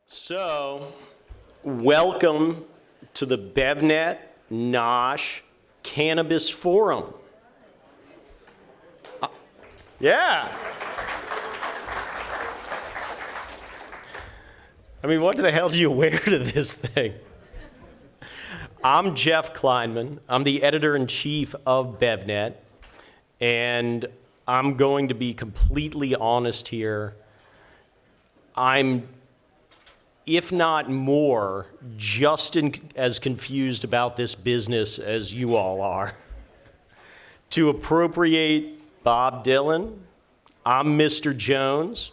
So, welcome to the BevNET NOSH Cannabis Forum. Yeah. I mean, what the hell do you wear to this thing? I'm Jeff Kleinman. I'm the editor-in-chief of BevNET, and I'm going to be completely honest here. I'm, if not more, just as confused about this business as you all are. To appropriate Bob Dylan, I'm Mr. Jones.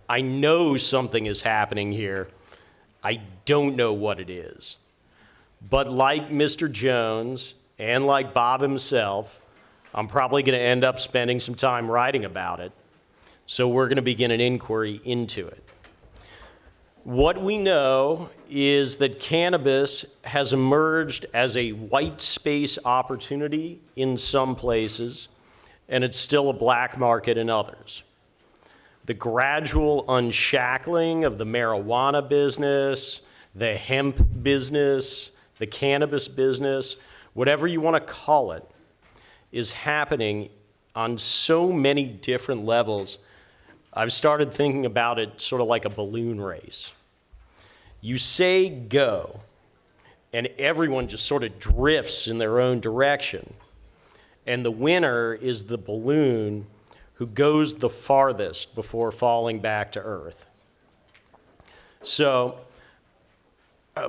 I know something is happening here. I don't know what it is. But like Mr. Jones and like Bob himself, I'm probably going to end up spending some time writing about it. So we're going to begin an inquiry into it. What we know is that cannabis has emerged as a white space opportunity in some places, and it's still a black market in others. The gradual unshackling of the marijuana business, the hemp business, the cannabis business, whatever you want to call it, is happening on so many different levels. I've started thinking about it sort of like a balloon race. You say go, and everyone just sort of drifts in their own direction. And the winner is the balloon who goes the farthest before falling back to earth. So,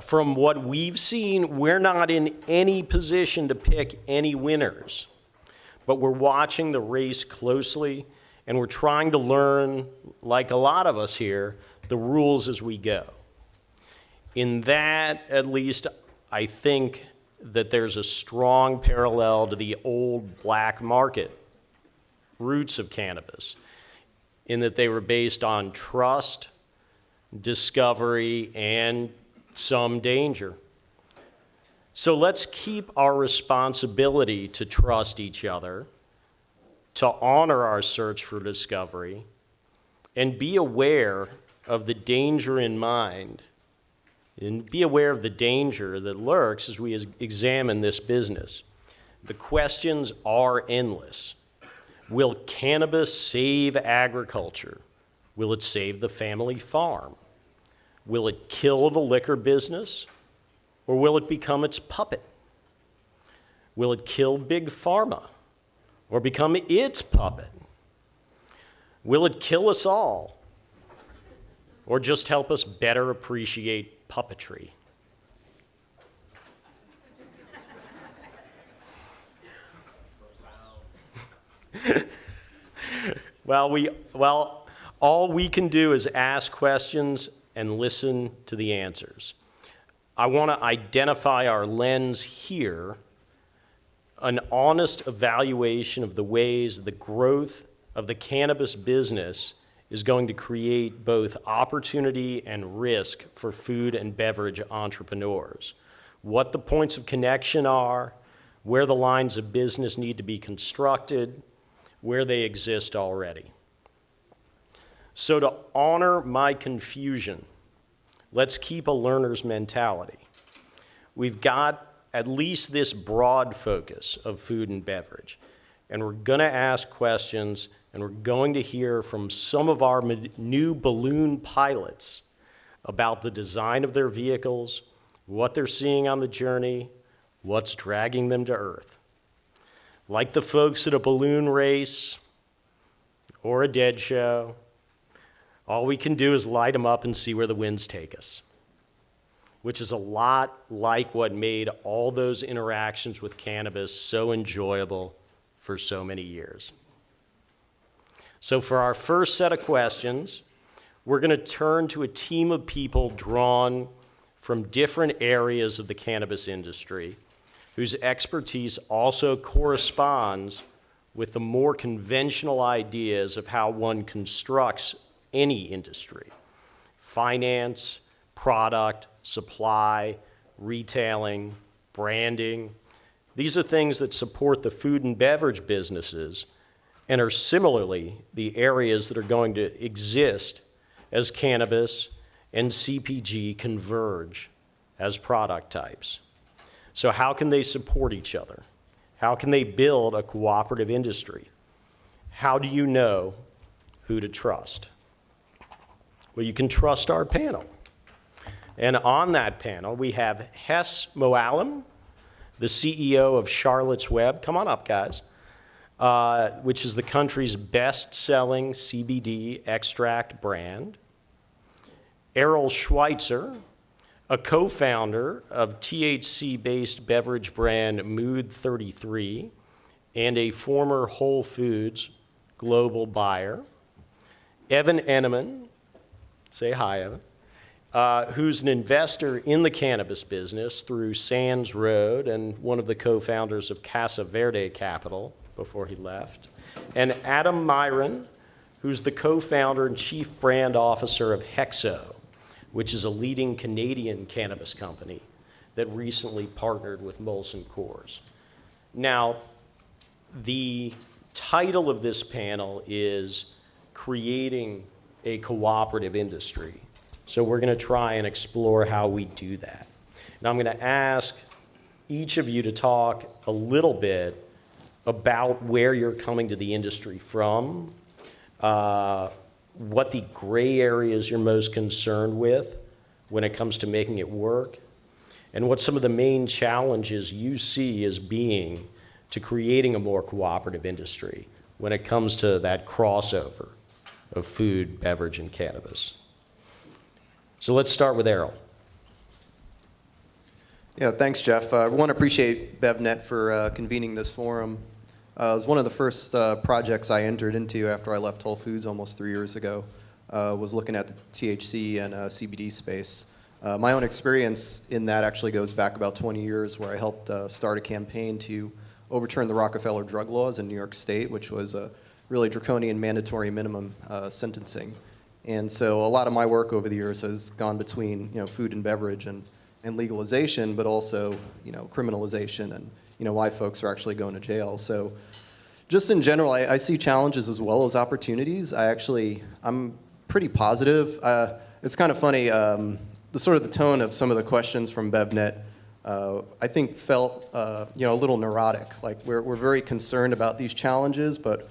from what we've seen, we're not in any position to pick any winners. But we're watching the race closely, and we're trying to learn, like a lot of us here, the rules as we go. In that, at least, I think that there's a strong parallel to the old black market roots of cannabis, in that they were based on trust, discovery, and some danger. So let's keep our responsibility to trust each other, to honor our search for discovery, and be aware of the danger in mind, and be aware of the danger that lurks as we examine this business. The questions are endless. Will cannabis save agriculture? Will it save the family farm? Will it kill the liquor business? Or will it become its puppet? Will it kill Big Pharma? Or become its puppet? Will it kill us all? Or just help us better appreciate puppetry? Well, all we can do is ask questions and listen to the answers. I want to identify our lens here, an honest evaluation of the ways the growth of the cannabis business is going to create both opportunity and risk for food and beverage entrepreneurs. What the points of connection are, where the lines of business need to be constructed, where they exist already. So to honor my confusion, let's keep a learner's mentality. We've got at least this broad focus of food and beverage, and we're gonna ask questions, and we're going to hear from some of our new balloon pilots about the design of their vehicles, what they're seeing on the journey, what's dragging them to earth. Like the folks at a balloon race or a dead show, all we can do is light them up and see where the winds take us, which is a lot like what made all those interactions with cannabis so enjoyable for so many years. So for our first set of questions, we're going to turn to a team of people drawn from different areas of the cannabis industry, whose expertise also corresponds with the more conventional ideas of how one constructs any industry: finance, product, supply, retailing, branding. These are things that support the food and beverage businesses and are similarly the areas that are going to exist as cannabis and CPG converge as product types. So how can they support each other? How can they build a cooperative industry? How do you know who to trust? Well, you can trust our panel. And on that panel, we have Hesaam Moallem, the CEO of Charlotte's Web. Come on up, guys. Which is the country's best-selling CBD extract brand. Errol Schweizer, a co-founder of THC-based beverage brand Mood 33 and a former Whole Foods global buyer. Evan Eneman, say hi, Evan, who's an investor in the cannabis business through Sands Road and one of the co-founders of Casa Verde Capital before he left. And Adam Miron, who's the co-founder and chief brand officer of HEXO, which is a leading Canadian cannabis company that recently partnered with Molson Coors. Now, the title of this panel is Creating a Cooperative Industry. So we're gonna try and explore how we do that. Now I'm gonna ask each of you to talk a little bit about where you're coming to the industry from, what the gray areas you're most concerned with when it comes to making it work, and what some of the main challenges you see as being to creating a more cooperative industry when it comes to that crossover of food, beverage, and cannabis. So let's start with Errol. Yeah, thanks, Jeff. I want to appreciate BevNet for convening this forum. It was one of the first projects I entered into after I left Whole Foods almost 3 years ago, was looking at the THC and CBD space. My own experience in that actually goes back about 20 years, where I helped start a campaign to overturn the Rockefeller drug laws in New York State, which was a really draconian mandatory minimum sentencing. And so a lot of my work over the years has gone between food and beverage and legalization, but also criminalization and why folks are actually going to jail. So just in general, I see challenges as well as opportunities. I'm pretty positive. It's kind of funny, the tone of some of the questions from BevNet, I think felt a little neurotic. Like we're very concerned about these challenges, but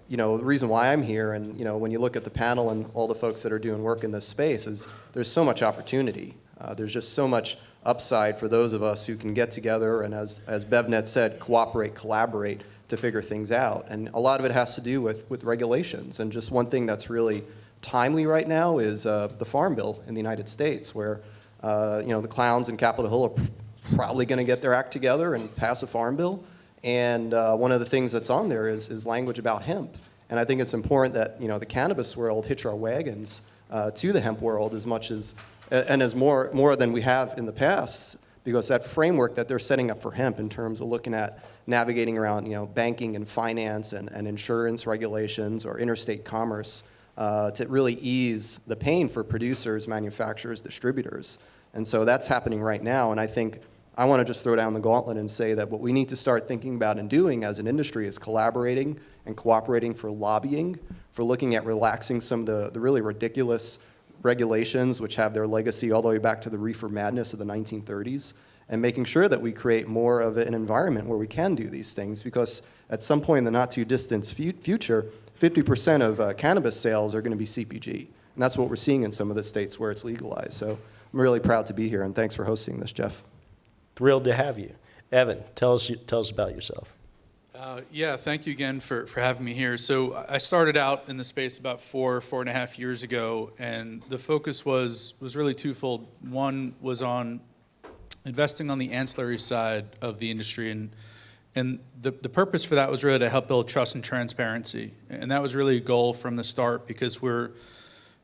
the reason why I'm here, and when you look at the panel and all the folks that are doing work in this space, is there's so much opportunity. There's just so much upside for those of us who can get together and, as BevNet said, cooperate, collaborate to figure things out. And a lot of it has to do with regulations. And just one thing that's really timely right now is the Farm Bill in the United States, where the clowns in Capitol Hill are probably going to get their act together and pass a Farm Bill. And one of the things that's on there is language about hemp. And I think it's important that the cannabis world hitch our wagons to the hemp world as much as as more than we have in the past, because that framework that they're setting up for hemp in terms of looking at navigating around banking and finance and insurance regulations or interstate commerce to really ease the pain for producers, manufacturers, distributors. And so that's happening right now. And I think I want to just throw down the gauntlet and say that what we need to start thinking about and doing as an industry is collaborating and cooperating for lobbying, for looking at relaxing some of the really ridiculous regulations which have their legacy all the way back to the reefer madness of the 1930s, and making sure that we create more of an environment where we can do these things, because at some point in the not too distant future, 50% of cannabis sales are going to be CPG. And that's what we're seeing in some of the states where it's legalized. So I'm really proud to be here, and thanks for hosting this, Jeff. Thrilled to have you. Evan, tell us about yourself. Yeah, thank you again for having me here. So I started out in the space about 4.5 years ago, and the focus was really twofold. One was on investing on the ancillary side of the industry, and the purpose for that was really to help build trust and transparency. And that was really a goal from the start, because we're,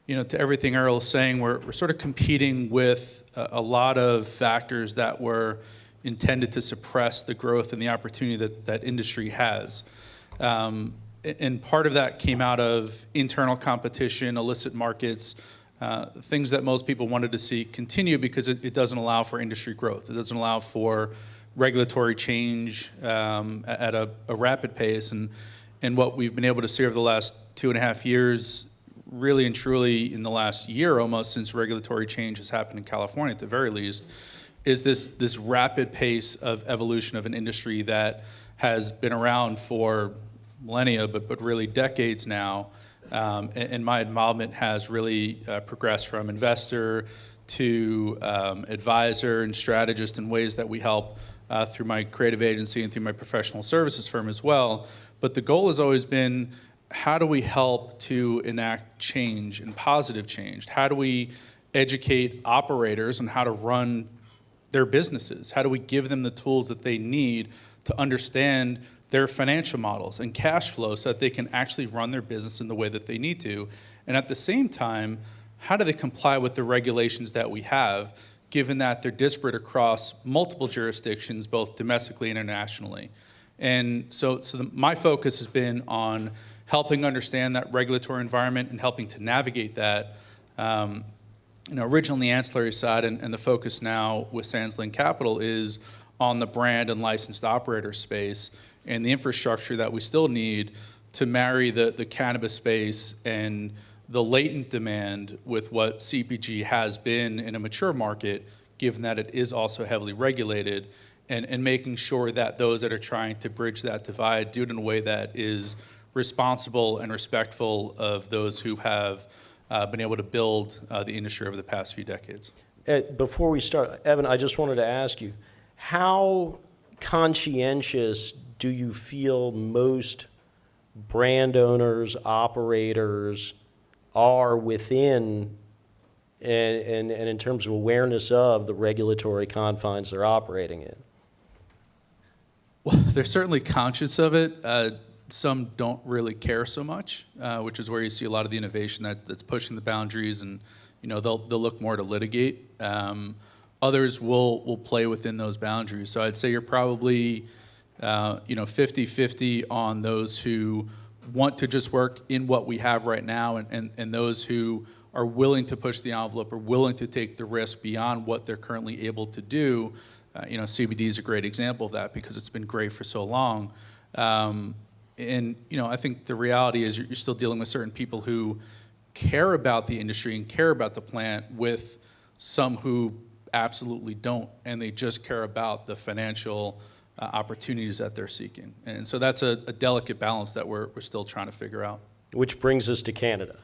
to everything Errol is saying, we're sort of competing with a lot of factors that were intended to suppress the growth and the opportunity that industry has. And part of that came out of internal competition, illicit markets, things that most people wanted to see continue because it doesn't allow for industry growth. It doesn't allow for regulatory change at a rapid pace. And what we've been able to see over the last 2.5 years, really and truly in the last year almost, since regulatory change has happened in California at the very least, is this rapid pace of evolution of an industry that has been around for millennia, but really decades now. And my involvement has really progressed from investor to advisor and strategist in ways that we help through my creative agency and through my professional services firm as well. But the goal has always been, how do we help to enact change and positive change? How do we educate operators on how to run their businesses? How do we give them the tools that they need to understand their financial models and cash flow so that they can actually run their business in the way that they need to? And at the same time, how do they comply with the regulations that we have, given that they're disparate across multiple jurisdictions, both domestically and internationally? And so my focus has been on helping understand that regulatory environment and helping to navigate that. Originally on the ancillary side, and the focus now with Sandslink Capital is on the brand and licensed operator space and the infrastructure that we still need to marry the cannabis space and the latent demand with what CPG has been in a mature market, given that it is also heavily regulated, and making sure that those that are trying to bridge that divide do it in a way that is responsible and respectful of those who have been able to build the industry over the past few decades. Before we start, Evan, I just wanted to ask you, how conscientious do you feel most brand owners, operators are within and in terms of awareness of the regulatory confines they're operating in? Well, they're certainly conscious of it. Some don't really care so much, which is where you see a lot of the innovation that's pushing the boundaries, and they'll look more to litigate. Others will play within those boundaries. So I'd say you're probably 50-50 on those who want to just work in what we have right now, and those who are willing to push the envelope or willing to take the risk beyond what they're currently able to do. CBD is a great example of that because it's been great for so long. And I think the reality is you're still dealing with certain people who care about the industry and care about the plant, with some who absolutely don't, and they just care about the financial opportunities that they're seeking. And so that's a delicate balance that we're still trying to figure out. Which brings us to Canada.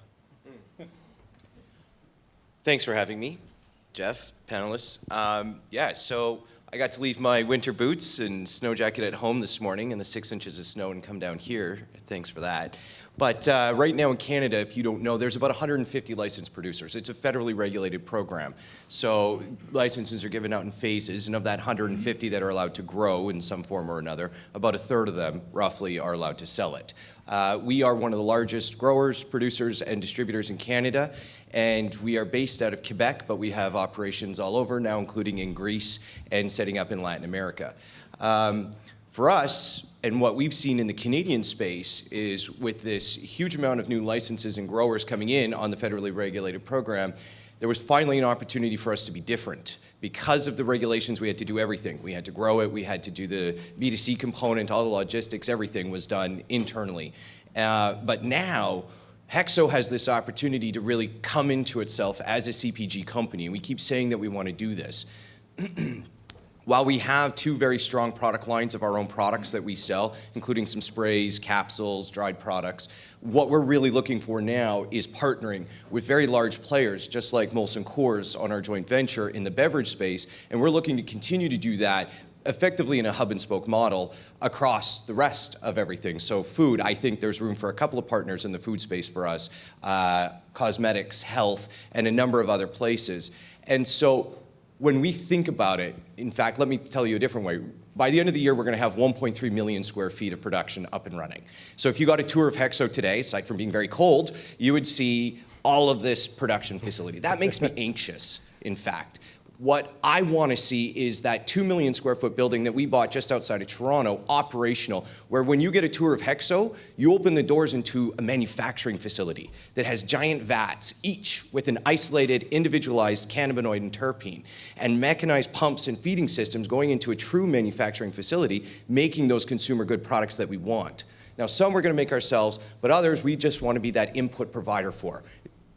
Thanks for having me, Jeff, panelists. So I got to leave my winter boots and snow jacket at home this morning in the 6 inches of snow and come down here. Thanks for that. But right now in Canada, if you don't know, there's about 150 licensed producers. It's a federally regulated program. So licenses are given out in phases, and of that 150 that are allowed to grow in some form or another, about a third of them, roughly, are allowed to sell it. We are one of the largest growers, producers, and distributors in Canada, and we are based out of Quebec, but we have operations all over now, including in Greece and setting up in Latin America. For us, and what we've seen in the Canadian space is with this huge amount of new licenses and growers coming in on the federally regulated program, there was finally an opportunity for us to be different. Because of the regulations, we had to do everything. We had to grow it, we had to do the B2C component, all the logistics, everything was done internally. But now, HEXO has this opportunity to really come into itself as a CPG company, and we keep saying that we want to do this. While we have two very strong product lines of our own products that we sell, including some sprays, capsules, dried products, what we're really looking for now is partnering with very large players, just like Molson Coors on our joint venture in the beverage space, and we're looking to continue to do that effectively in a hub and spoke model across the rest of everything. So food, I think there's room for a couple of partners in the food space for us, cosmetics, health, and a number of other places. And so when we think about it, in fact, let me tell you a different way. By the end of the year, we're going to have 1.3 million square feet of production up and running. So if you got a tour of HEXO today, aside from being very cold, you would see all of this production facility. That makes me anxious, in fact. What I want to see is that 2 million square foot building that we bought just outside of Toronto operational, where when you get a tour of HEXO, you open the doors into a manufacturing facility that has giant vats, each with an isolated, individualized cannabinoid and terpene, and mechanized pumps and feeding systems going into a true manufacturing facility, making those consumer good products that we want. Now, some we're going to make ourselves, but others we just want to be that input provider for.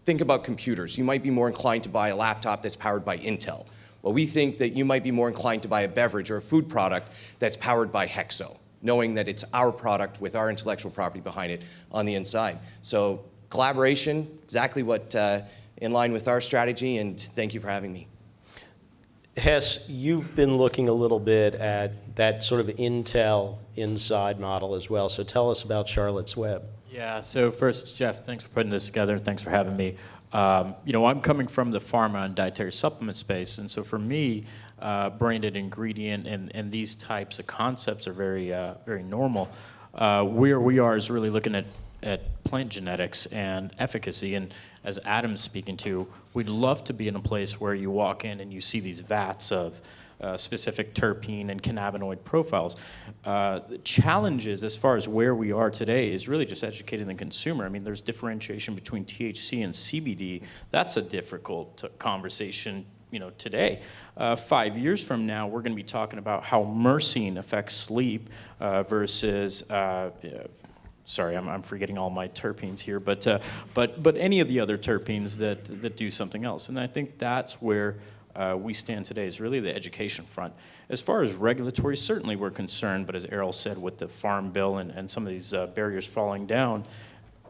Think about computers. You might be more inclined to buy a laptop that's powered by Intel. Well, we think that you might be more inclined to buy a beverage or a food product that's powered by HEXO, knowing that it's our product with our intellectual property behind it on the inside. So collaboration, exactly what in line with our strategy, and thank you for having me. Hess, you've been looking a little bit at that sort of Intel inside model as well, so tell us about Charlotte's Web. Yeah, so first, Jeff, thanks for putting this together. Thanks for having me. I'm coming from the pharma and dietary supplement space, and so for me, branded ingredient and these types of concepts are very, very normal. Where we are is really looking at plant genetics and efficacy, and as Adam's speaking to, we'd love to be in a place where you walk in and you see these vats of specific terpene and cannabinoid profiles. The challenges as far as where we are today is really just educating the consumer. I mean, there's differentiation between THC and CBD. That's a difficult conversation, today. 5 years from now, we're going to be talking about how myrcene affects sleep versus sorry, I'm forgetting all my terpenes here, but any of the other terpenes that do something else. And I think that's where we stand today, is really the education front. As far as regulatory, certainly we're concerned, but as Errol said, with the Farm Bill and some of these barriers falling down,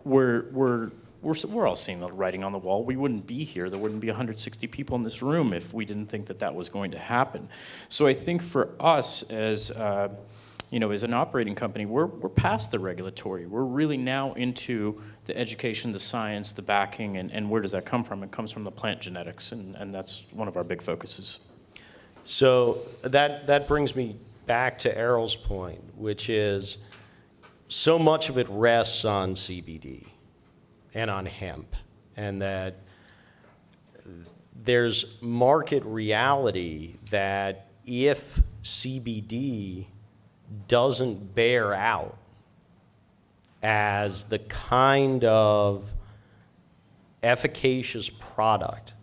we're all seeing the writing on the wall. We wouldn't be here. There wouldn't be 160 people in this room if we didn't think that was going to happen. So I think for us as as an operating company, we're past the regulatory. We're really now into the education, the science, the backing, and where does that come from? It comes from the plant genetics, and that's one of our big focuses. So that brings me back to Errol's point, which is so much of it rests on CBD and on hemp, and that there's market reality that if CBD doesn't bear out as the kind of efficacious product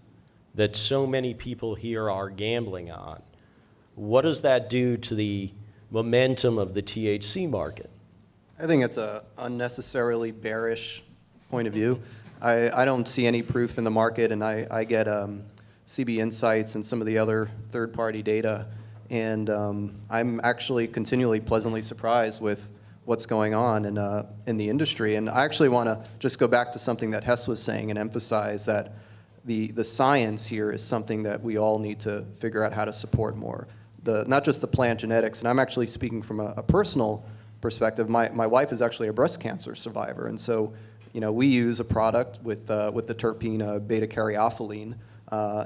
that so many people here are gambling on, what does that do to the momentum of the THC market? I think it's a unnecessarily bearish point of view. I don't see any proof in the market, and I get CB Insights and some of the other third-party data, and I'm actually continually pleasantly surprised with what's going on in the industry. And I actually want to just go back to something that Hess was saying and emphasize that the science here is something that we all need to figure out how to support more. Not just the plant genetics, and I'm actually speaking from a personal perspective. My wife is actually a breast cancer survivor, and so we use a product with the terpene beta-caryophyllene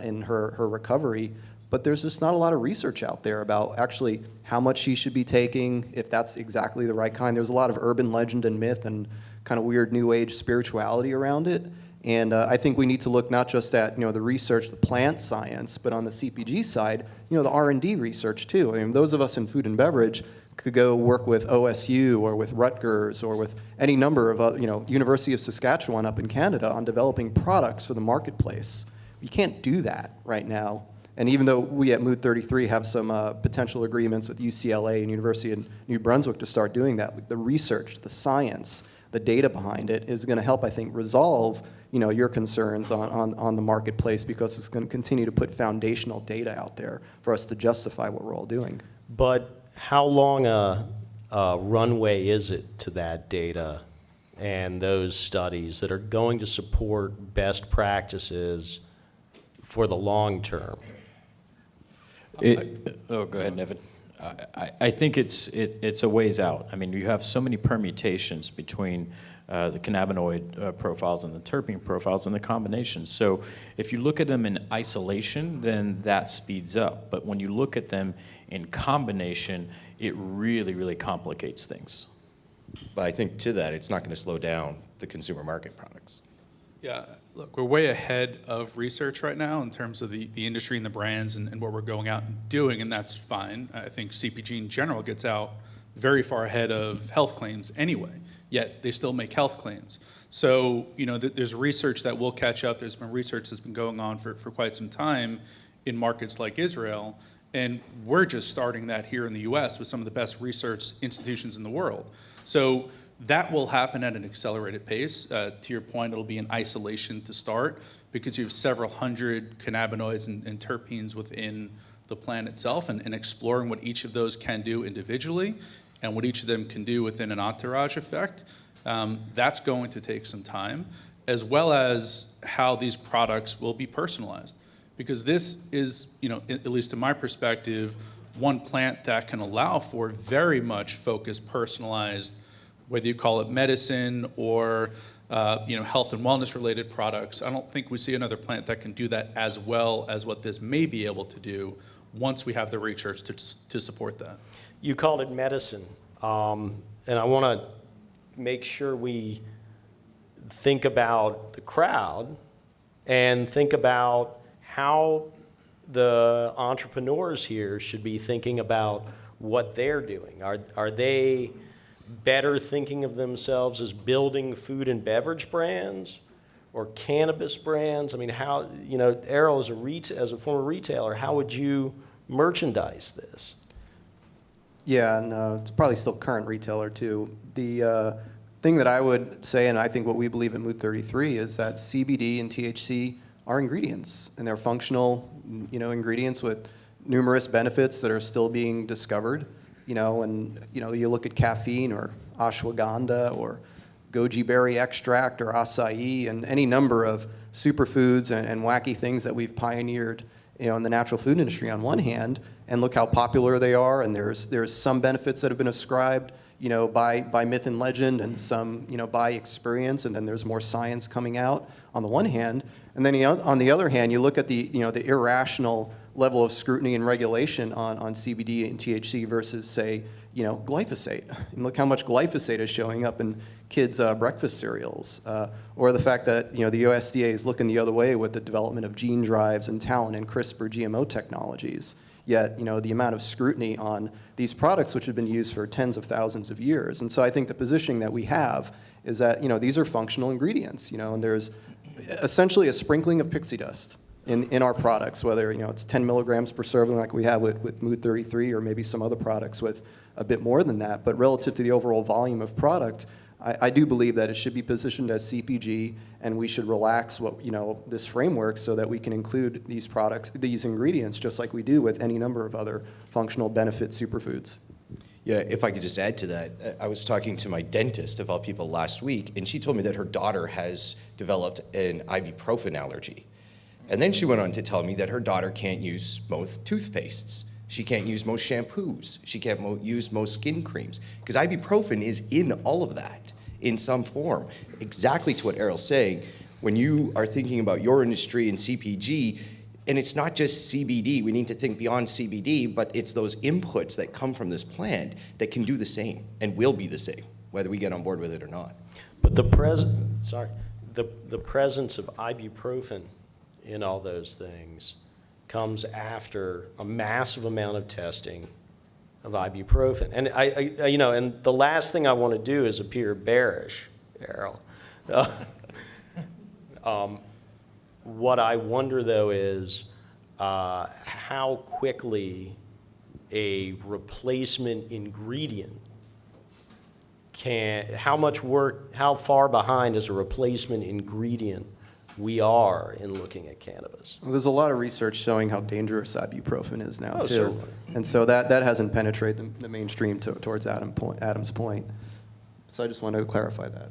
in her recovery. But there's just not a lot of research out there about actually how much she should be taking, if that's exactly the right kind. There's a lot of urban legend and myth and kind of weird new age spirituality around it. And I think we need to look not just at the research, the plant science, but on the CPG side, the R&D research too. I mean, those of us in food and beverage could go work with OSU or with Rutgers or with any number of University of Saskatchewan up in Canada on developing products for the marketplace. You can't do that right now. And even though we at Mood 33 have some potential agreements with UCLA and University of New Brunswick to start doing that, the research, the science, the data behind it is going to help, I think, resolve your concerns on the marketplace, because it's going to continue to put foundational data out there for us to justify what we're all doing. But how long a runway is it to that data and those studies that are going to support best practices for the long term? Go ahead, Evan. I think it's a ways out. I mean, you have so many permutations between the cannabinoid profiles and the terpene profiles and the combinations. So if you look at them in isolation, then that speeds up. But when you look at them in combination, it really, really complicates things. But I think to that, it's not going to slow down the consumer market products. Yeah, Look, we're way ahead of research right now in terms of the industry and the brands and what we're going out and doing, and that's fine. I think CPG in general gets out very far ahead of health claims anyway, yet they still make health claims. So, there's research that will catch up. There's been research that's been going on for quite some time in markets like Israel, and we're just starting that here in the US with some of the best research institutions in the world. So that will happen at an accelerated pace. To your point, it'll be in isolation to start because you have several hundred cannabinoids and terpenes within the plant itself, and exploring what each of those can do individually and what each of them can do within an entourage effect. That's going to take some time, as well as how these products will be personalized. Because this is, at least in my perspective, one plant that can allow for very much focused, personalized, whether you call it medicine or health and wellness related products. I don't think we see another plant that can do that as well as what this may be able to do once we have the research to support that. You called it medicine, and I want to make sure we think about the crowd and think about how the entrepreneurs here should be thinking about what they're doing. Are they better thinking of themselves as building food and beverage brands or cannabis brands? I mean, how, Errol, as a former retailer, how would you merchandise this? Yeah, and it's probably still current retailer too. The thing that I would say, and I think what we believe at Mood 33, is that CBD and THC are ingredients, and they're functional, ingredients with numerous benefits that are still being discovered. You look at caffeine or ashwagandha or goji berry extract or acai and any number of superfoods and wacky things that we've pioneered, in the natural food industry on one hand, and look how popular they are. And there's some benefits that have been ascribed, by myth and legend, and some, by experience. And then there's more science coming out on the one hand. And then on the other hand, you look at the irrational level of scrutiny and regulation on CBD and THC versus, say, glyphosate. And look how much glyphosate is showing up in kids' breakfast cereals. Or the fact that, the USDA is looking the other way with the development of gene drives and talent and CRISPR GMO technologies. Yet, the amount of scrutiny on these products, which have been used for tens of thousands of years. And so I think the positioning that we have is that, these are functional ingredients, and there's essentially a sprinkling of pixie dust in our products, whether it's 10 milligrams per serving like we have with Mood 33, or maybe some other products with a bit more than that. But relative to the overall volume of product, I do believe that it should be positioned as CPG, and we should relax this framework so that we can include these products, these ingredients, just like we do with any number of other functional benefit superfoods. Yeah, if I could just add to that, I was talking to my dentist, of all people, last week, and she told me that her daughter has developed an ibuprofen allergy. And then she went on to tell me that her daughter can't use most toothpastes. She can't use most shampoos. She can't use most skin creams. Because ibuprofen is in all of that in some form. Exactly to what Errol's saying, when you are thinking about your industry and CPG, and it's not just CBD, we need to think beyond CBD, but it's those inputs that come from this plant that can do the same and will be the same, whether we get on board with it or not. But the presence of ibuprofen in all those things comes after a massive amount of testing of ibuprofen. And and the last thing I want to do is appear bearish, Errol. What I wonder, though, is how quickly a replacement ingredient how far behind is a replacement ingredient we are in looking at cannabis. Well, there's a lot of research showing how dangerous ibuprofen is now, too. Certainly. And so that hasn't penetrated the mainstream towards Adam's point. So I just wanted to clarify that.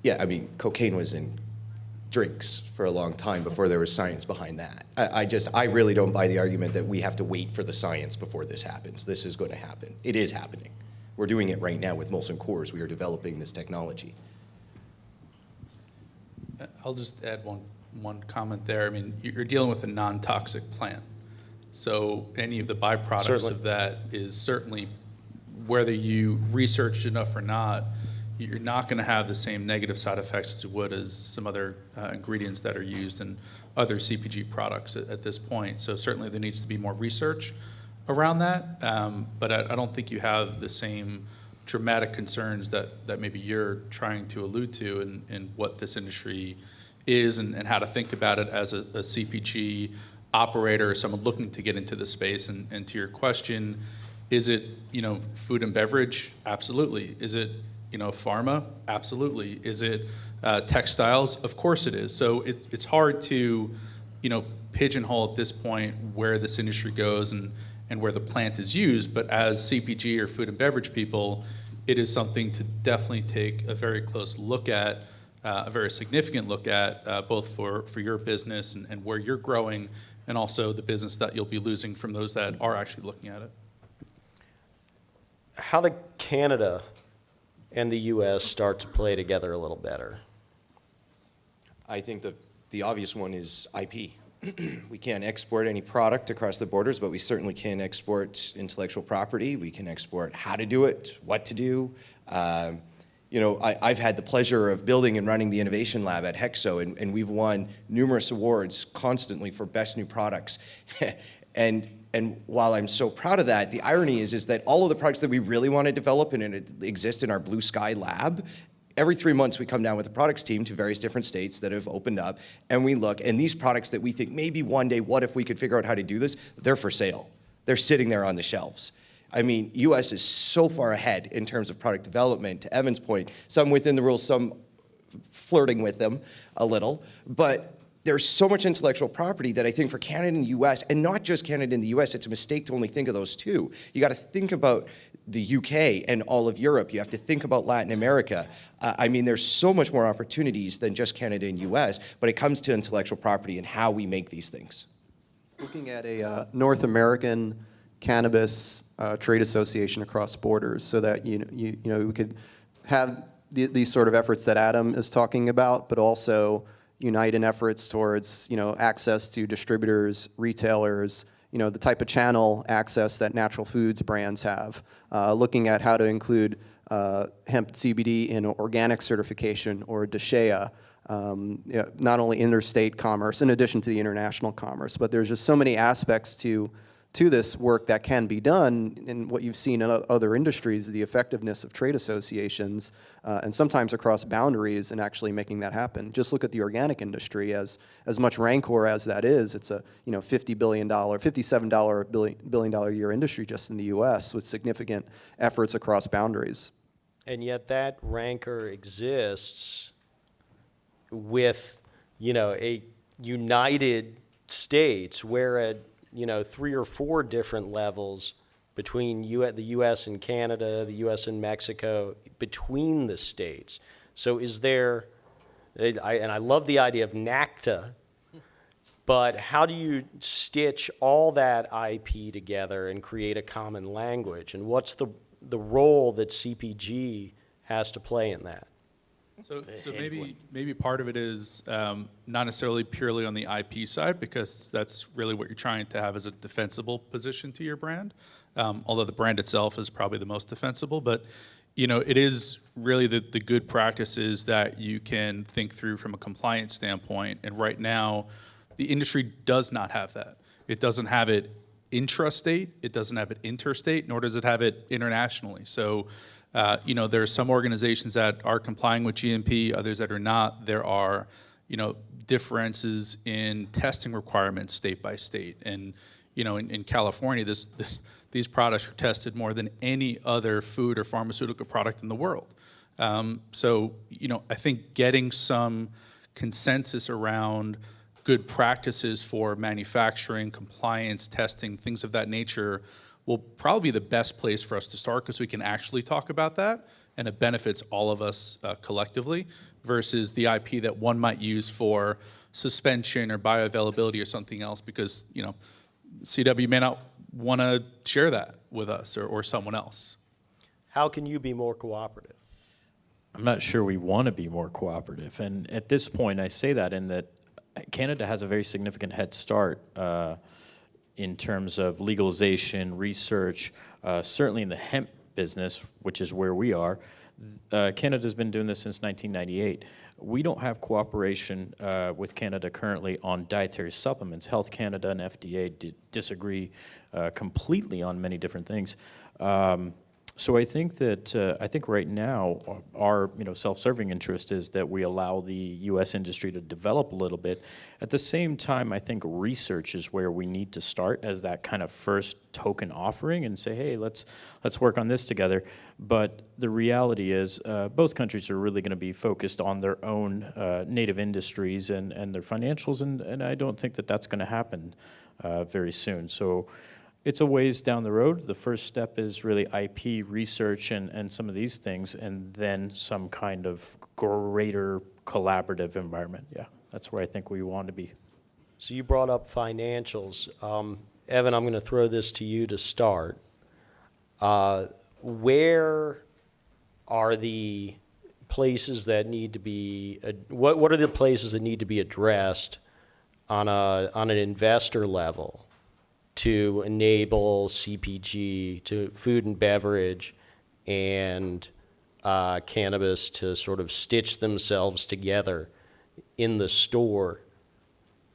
Yeah, I mean, cocaine was in drinks for a long time before there was science behind that. I really don't buy the argument that we have to wait for the science before this happens. This is going to happen. It is happening. We're doing it right now with Molson Coors. We are developing this technology. I'll just add one comment there. I mean, you're dealing with a non-toxic plant. So any of the byproducts Certainly. of that is certainly, whether you researched enough or not, you're not going to have the same negative side effects as you would as some other ingredients that are used in other CPG products at this point. So certainly there needs to be more research around that, but I don't think you have the same dramatic concerns that maybe you're trying to allude to in what this industry is and how to think about it as a CPG operator or someone looking to get into the space. And to your question, is it, food and beverage? Absolutely. Is it, pharma? Absolutely. Is it textiles? Of course it is. So it's hard to, pigeonhole at this point where this industry goes and where the plant is used. But as CPG or food and beverage people, it is something to definitely take a very close look at, a very significant look at, both for your business and where you're growing, and also the business that you'll be losing from those that are actually looking at it. How did Canada and the U.S. start to play together a little better? I think the obvious one is IP. We can't export any product across the borders, but we certainly can export intellectual property. We can export how to do it, what to do. I've had the pleasure of building and running the innovation lab at HEXO, and we've won numerous awards constantly for best new products. And while I'm so proud of that, the irony is that all of the products that we really want to develop and exist in our blue sky lab, every 3 months we come down with a products team to various different states that have opened up, and we look, and these products that we think maybe one day, what if we could figure out how to do this, they're for sale. They're sitting there on the shelves. I mean, U.S. is so far ahead in terms of product development, to Evan's point, some within the rules, some flirting with them a little, but there's so much intellectual property that I think for Canada and the U.S., and not just Canada and the U.S., it's a mistake to only think of those two. You got to think about the U.K. and all of Europe. You have to think about Latin America. There's so much more opportunities than just Canada and U.S., but it comes to intellectual property and how we make these things. Looking at a North American cannabis trade association across borders, so that we could have these sort of efforts that Adam is talking about, but also unite in efforts towards access to distributors, retailers, the type of channel access that natural foods brands have. Looking at how to include hemp CBD in organic certification or DSHEA. Not only interstate commerce, in addition to the international commerce, but there's just so many aspects to this work that can be done. And what you've seen in other industries, the effectiveness of trade associations, and sometimes across boundaries, and actually making that happen. Just look at the organic industry. As much rancor as that is, it's a $57 billion a year industry just in the U.S. with significant efforts across boundaries. And yet that rancor exists with, a United States where at 3 or 4 different levels between the U.S. and Canada, the U.S. and Mexico, between the states. So is there, and I love the idea of NACTA, but how do you stitch all that IP together and create a common language? And what's the role that CPG has to play in that? So maybe part of it is not necessarily purely on the IP side, because that's really what you're trying to have as a defensible position to your brand, although the brand itself is probably the most defensible. But it is really the good practices that you can think through from a compliance standpoint. And right now, the industry does not have that. It doesn't have it intrastate, it doesn't have it interstate, nor does it have it internationally. So there are some organizations that are complying with GMP, others that are not. There are, differences in testing requirements state by state. And, in California, these products are tested more than any other food or pharmaceutical product in the world. So, I think getting some consensus around good practices for manufacturing, compliance, testing, things of that nature will probably be the best place for us to start, because we can actually talk about that, and it benefits all of us collectively, versus the IP that one might use for suspension or bioavailability or something else, because CW may not want to share that with us or someone else. How can you be more cooperative? I'm not sure we want to be more cooperative. And at this point, I say that in that Canada has a very significant head start in terms of legalization, research, certainly in the hemp business, which is where we are. Canada's been doing this since 1998. We don't have cooperation with Canada currently on dietary supplements. Health Canada and FDA disagree completely on many different things. So I think that right now our self-serving interest is that we allow the U.S. industry to develop a little bit. At the same time, I think research is where we need to start as that kind of first token offering and say, hey, let's work on this together. But the reality is both countries are really going to be focused on their own native industries and their financials, and I don't think that that's going to happen very soon. So it's a ways down the road. The first step is really IP research and some of these things, and then some kind of greater collaborative environment. Yeah, that's where I think we want to be. So you brought up financials. Evan, I'm going to throw this to you to start. Where are the places that need to be, what are the places that need to be addressed on an investor level to enable CPG, to food and beverage and cannabis to sort of stitch themselves together in the store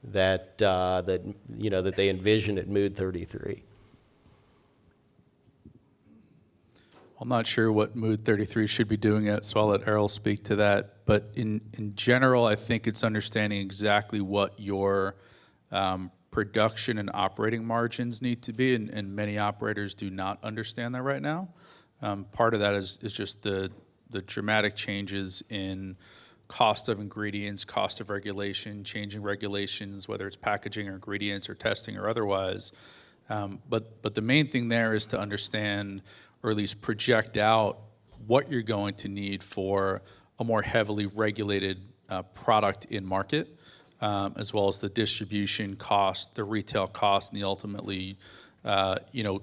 that they envision at Mood 33? I'm not sure what Mood 33 should be doing yet, so I'll let Errol speak to that. But in general, I think it's understanding exactly what your production and operating margins need to be, and many operators do not understand that right now. Part of that is just the dramatic changes in cost of ingredients, cost of regulation, changing regulations, whether it's packaging or ingredients or testing or otherwise. But the main thing there is to understand, or at least project out, what you're going to need for a more heavily regulated product in market, as well as the distribution cost, the retail cost, and the ultimately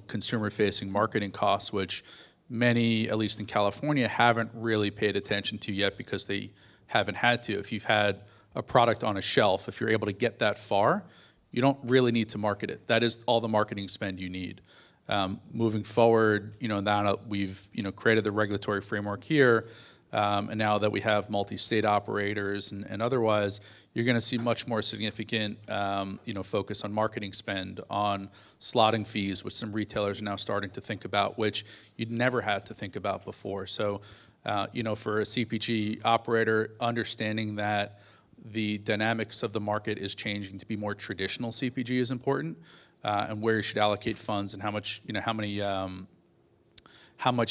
consumer-facing marketing costs, which many, at least in California, haven't really paid attention to yet because they haven't had to. If you've had a product on a shelf, if you're able to get that far, you don't really need to market it. That is all the marketing spend you need. Moving forward, now that we've created the regulatory framework here, and now that we have multi-state operators and otherwise, you're going to see much more significant focus on marketing spend, on slotting fees, which some retailers are now starting to think about, which you'd never had to think about before. So, for a CPG operator, understanding that the dynamics of the market is changing to be more traditional CPG is important, and where you should allocate funds and how much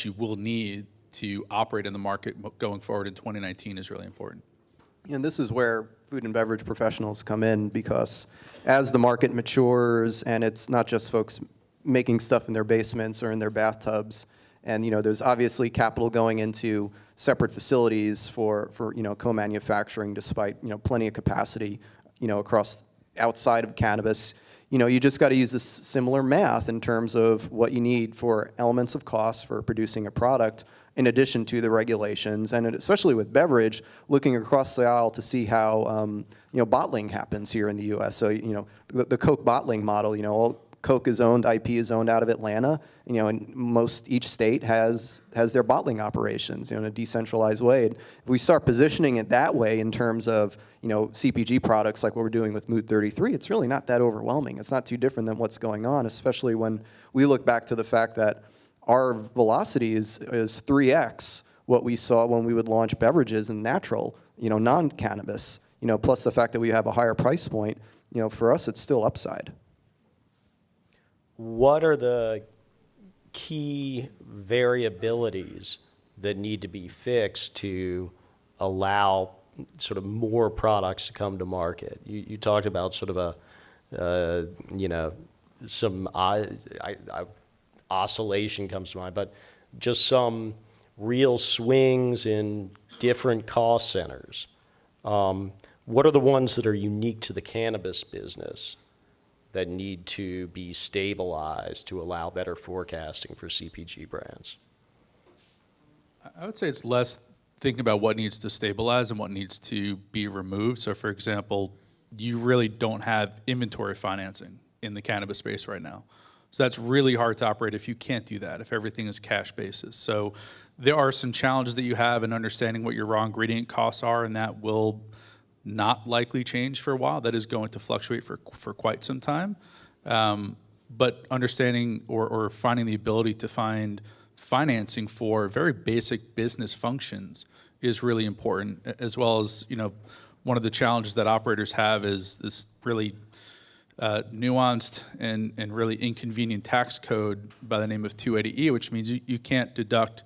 you will need to operate in the market going forward in 2019 is really important. And this is where food and beverage professionals come in, because as the market matures, and it's not just folks making stuff in their basements or in their bathtubs, and there's obviously capital going into separate facilities for co-manufacturing, despite plenty of capacity across outside of cannabis. You just got to use this similar math in terms of what you need for elements of cost for producing a product, in addition to the regulations, and especially with beverage, looking across the aisle to see how bottling happens here in the U.S. So the Coke bottling model, all Coke is owned, IP is owned out of Atlanta, and each state has their bottling operations in a decentralized way. And if we start positioning it that way in terms of CPG products like what we're doing with Mood 33, it's really not that overwhelming. It's not too different than what's going on, especially when we look back to the fact that our velocity is 3x what we saw when we would launch beverages in natural, non-cannabis, plus the fact that we have a higher price point. For us, it's still upside. What are the key variabilities that need to be fixed to allow sort of more products to come to market? You talked about sort of some oscillation comes to mind, but just some real swings in different cost centers. What are the ones that are unique to the cannabis business that need to be stabilized to allow better forecasting for CPG brands? I would say it's less thinking about what needs to stabilize and what needs to be removed. So, for example, you really don't have inventory financing in the cannabis space right now. So that's really hard to operate if you can't do that, if everything is cash basis. So there are some challenges that you have in understanding what your raw ingredient costs are, and that will not likely change for a while. That is going to fluctuate for quite some time. But understanding or finding the ability to find financing for very basic business functions is really important, as well as, one of the challenges that operators have is this really nuanced and really inconvenient tax code by the name of 280E, which means you can't deduct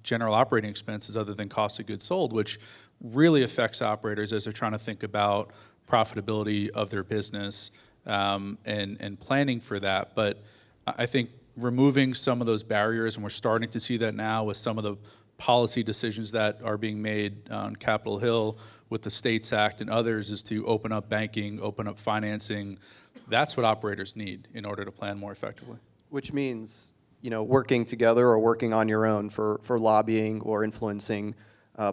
general operating expenses other than cost of goods sold, which really affects operators as they're trying to think about profitability of their business and planning for that. But I think removing some of those barriers, and we're starting to see that now with some of the policy decisions that are being made on Capitol Hill with the States Act and others, is to open up banking, open up financing. That's what operators need in order to plan more effectively. Which means, working together or working on your own for lobbying or influencing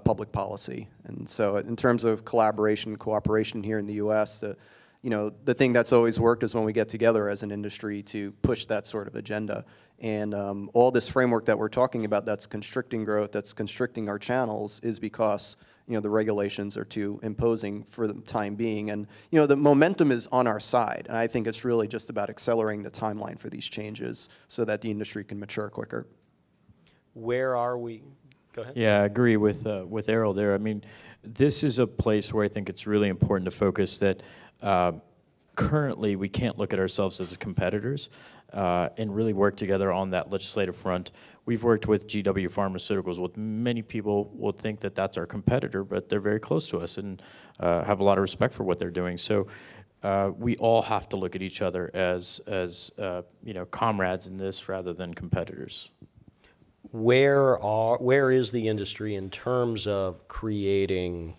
public policy. And so in terms of collaboration, cooperation here in the U.S., the thing that's always worked is when we get together as an industry to push that sort of agenda. And all this framework that we're talking about that's constricting growth, that's constricting our channels, is because the regulations are too imposing for the time being. And the momentum is on our side. And I think it's really just about accelerating the timeline for these changes so that the industry can mature quicker. Where are we? Go ahead. Yeah, I agree with Errol there. I mean, this is a place where I think it's really important to focus that currently we can't look at ourselves as competitors and really work together on that legislative front. We've worked with GW Pharmaceuticals. What many people will think that that's our competitor, but they're very close to us and have a lot of respect for what they're doing. So we all have to look at each other as comrades in this rather than competitors. Where is the industry in terms of creating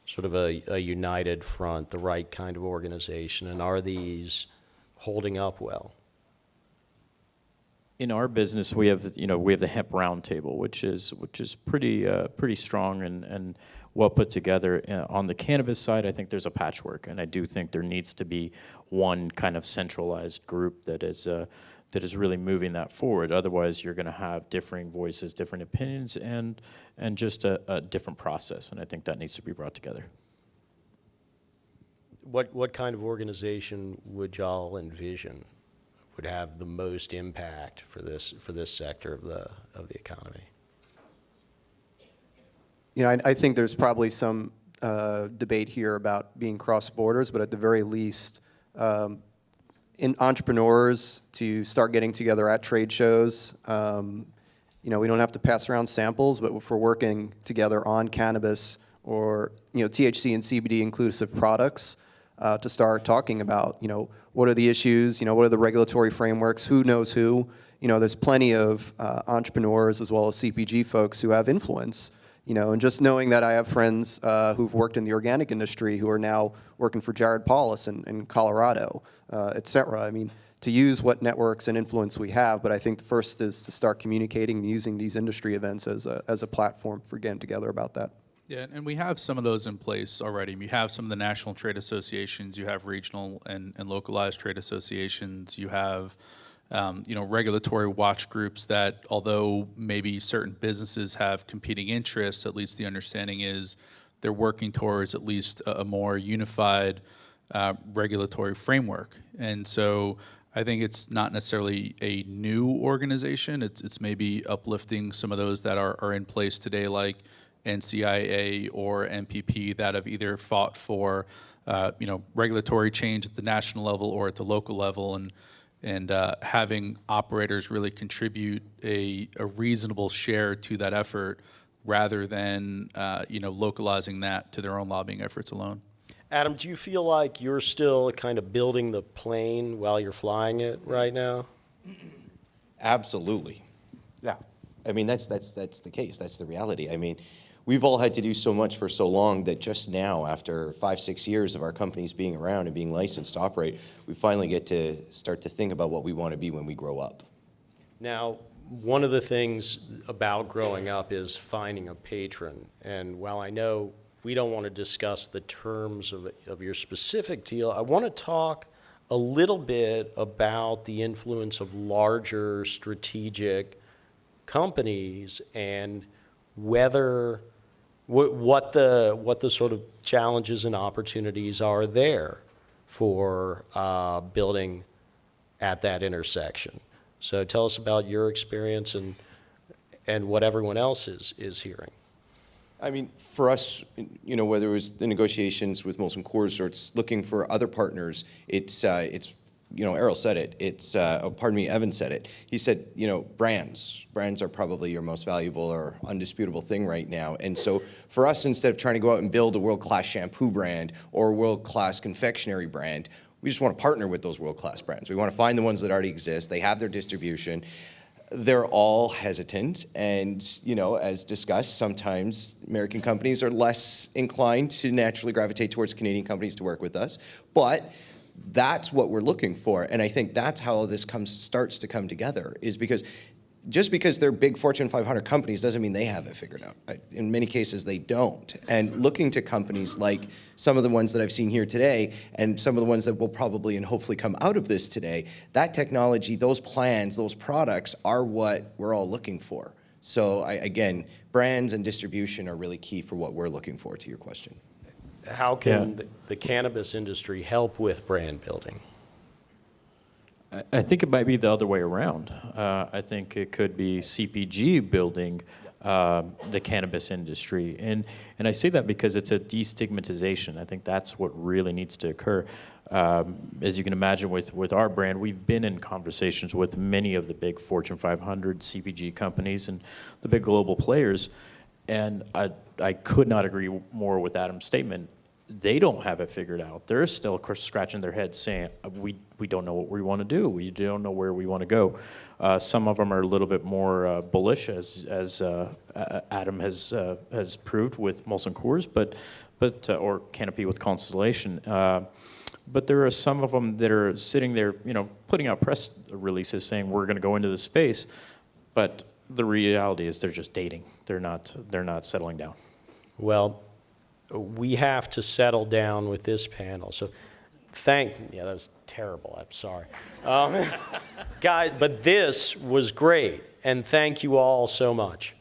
sort of a united front, the right kind of organization, and are these holding up well? In our business, we have the hemp roundtable, which is pretty strong and well put together. On the cannabis side, I think there's a patchwork, and I do think there needs to be one kind of centralized group that is really moving that forward. Otherwise, you're going to have differing voices, different opinions, and just a different process. And I think that needs to be brought together. What kind of organization would y'all envision would have the most impact for this sector of the economy? I think there's probably some debate here about being cross borders, but at the very least, in entrepreneurs to start getting together at trade shows. We don't have to pass around samples, but if we're working together on cannabis or THC and CBD inclusive products, to start talking about what are the issues, what are the regulatory frameworks, who knows who. There's plenty of entrepreneurs as well as CPG folks who have influence. And just knowing that I have friends who've worked in the organic industry who are now working for Jared Paulus in Colorado, et cetera. I mean, to use what networks and influence we have, but I think the first is to start communicating and using these industry events as a platform for getting together about that. Yeah, and we have some of those in place already. You have some of the national trade associations, you have regional and localized trade associations, you have regulatory watch groups that, although maybe certain businesses have competing interests, at least the understanding is they're working towards at least a more unified regulatory framework. And so I think it's not necessarily a new organization. It's maybe uplifting some of those that are in place today, like NCIA or MPP, that have either fought for regulatory change at the national level or at the local level, and having operators really contribute a reasonable share to that effort rather than localizing that to their own lobbying efforts alone. Adam, do you feel like you're still kind of building the plane while you're flying it right now? Absolutely. Yeah. I mean, that's the case. That's the reality. I mean, we've all had to do so much for so long that just now, after 5-6 years of our companies being around and being licensed to operate, we finally get to start to think about what we want to be when we grow up. Now, one of the things about growing up is finding a patron. And while I know we don't want to discuss the terms of your specific deal, I want to talk a little bit about the influence of larger strategic companies and whether what the sort of challenges and opportunities are there for building at that intersection. So tell us about your experience and what everyone else is hearing. I mean, for us, you know, whether it was the negotiations with Molson Coors or it's looking for other partners, it's you know, Errol said it. Evan said it. He said, you know, brands are probably your most valuable or undisputable thing right now. And so for us, instead of trying to go out and build a world-class shampoo brand or a world-class confectionery brand, we just want to partner with those world-class brands. We want to find the ones that already exist. They have their distribution. They're all hesitant, and you know, as discussed, sometimes American companies are less inclined to naturally gravitate towards Canadian companies to work with us, but that's what we're looking for, and I think that's how this starts to come together, is because just because they're big Fortune 500 companies doesn't mean they have it figured out. In many cases, they don't. And looking to companies like some of the ones that I've seen here today and some of the ones that will probably and hopefully come out of this today, that technology, those plans, those products are what we're all looking for. So again, brands and distribution are really key for what we're looking for, to your question. How can the cannabis industry help with brand building? I think it might be the other way around. I think it could be CPG building the cannabis industry. And I say that because it's a destigmatization. I think that's what really needs to occur. As you can imagine with our brand, we've been in conversations with many of the big Fortune 500 CPG companies and the big global players. And I could not agree more with Adam's statement. They don't have it figured out. They're still scratching their heads saying, we don't know what we want to do. We don't know where we want to go. Some of them are a little bit more bullish, as Adam has proved with Molson Coors, but or Canopy with Constellation. But there are some of them that are sitting there, you know, putting out press releases saying we're going to go into this space, but the reality is they're just dating. They're not settling down. Well, we have to settle down with this panel. So that was terrible. I'm sorry. Guys, but this was great. And thank you all so much.